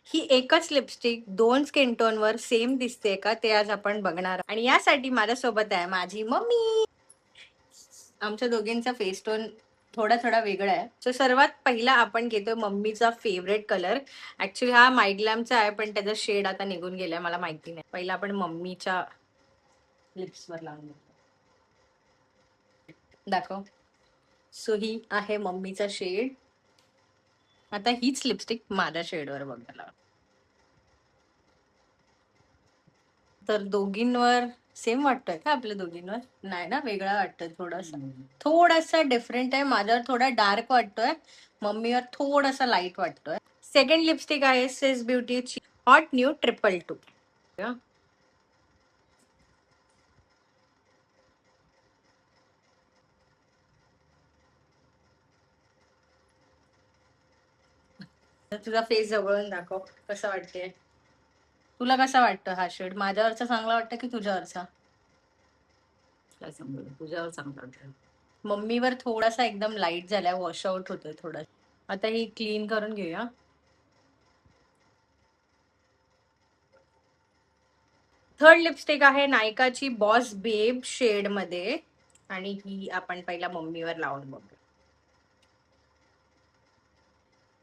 ही एकच lipstick 2 skin टोनवर same दिसते का ते आज आपण बघणार. आणि यासाठी माझ्यासोबत आहे माझी मम्मी. आमच्या दोघींचा फेस टोन थोडा थोडा वेगळा आहे. सो सर्वात पहिला आपण घेतोय मम्मीचा फेवरेट कलर. ऍक्च्युली हा मायग्लॅमचा आहे, पण त्याचा शेड आता निघून गेलाय, मला माहिती नाही. पहिला आपण मम्मीच्या लिप्सवर लावून दाखव. सो ही आहे मम्मीचा शेड. आता हीच लिपस्टिक माझ्या शेडवर बघायला. तर दोघींवर सेम वाटतोय का आपल्या दोघींवर? नाही ना, वेगळा वाटतोय थोडासा. थोडासा डिफरंट आहे. माझ्यावर थोडा डार्क वाटतोय, मम्मीवर थोडासा लाईट वाटतोय. सेकंड लिपस्टिक आहे सिस ब्युटीची हॉट न्यू 222. तुझा फेस जवळून दाखव, कसं वाटते तुला? कसा वाटतं हा शेड? माझ्यावरचा चांगला वाटतं की तुझ्यावरचा? काय सांगू, तुझ्यावर चांगलं वाटतं. मम्मीवर थोडासा एकदम लाईट झालाय, वॉशआउट होतोय थोडा. आता ही क्लीन करून घेऊया. थर्ड लिपस्टिक आहे नायकाची बॉस बेब शेड मध्ये, आणि ही आपण पहिला मम्मीवर लावून बघू.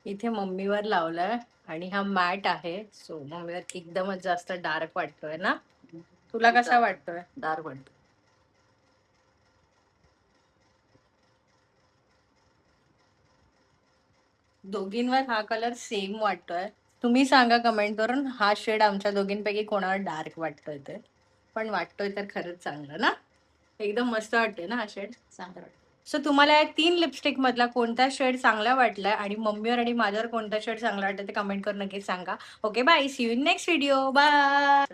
इथे मम्मीवर लावलाय आणि हा मॅट आहे, सो मम्मीवर एकदमच जास्त डार्क वाटतोय ना. तुला कसा वाटतोय? डार्क वाटतं. दोघींवर हा कलर सेम वाटतोय. तुम्ही सांगा कमेंट करून हा शेड आमच्या दोघींपैकी कोणावर डार्क वाटतोय ते. पण वाटतोय तर खरंच चांगलं ना, एकदम मस्त वाटतोय ना हा शेड. चांगलं वाटतं. सो तुम्हाला या 3 लिपस्टिक मधला कोणता शेड चांगला वाटलाय आणि मम्मीवर आणि माझ्यावर कोणता शेड चांगला वाटतं ते कमेंट करून नक्की सांगा. Okay bye, see you in next video. Bye.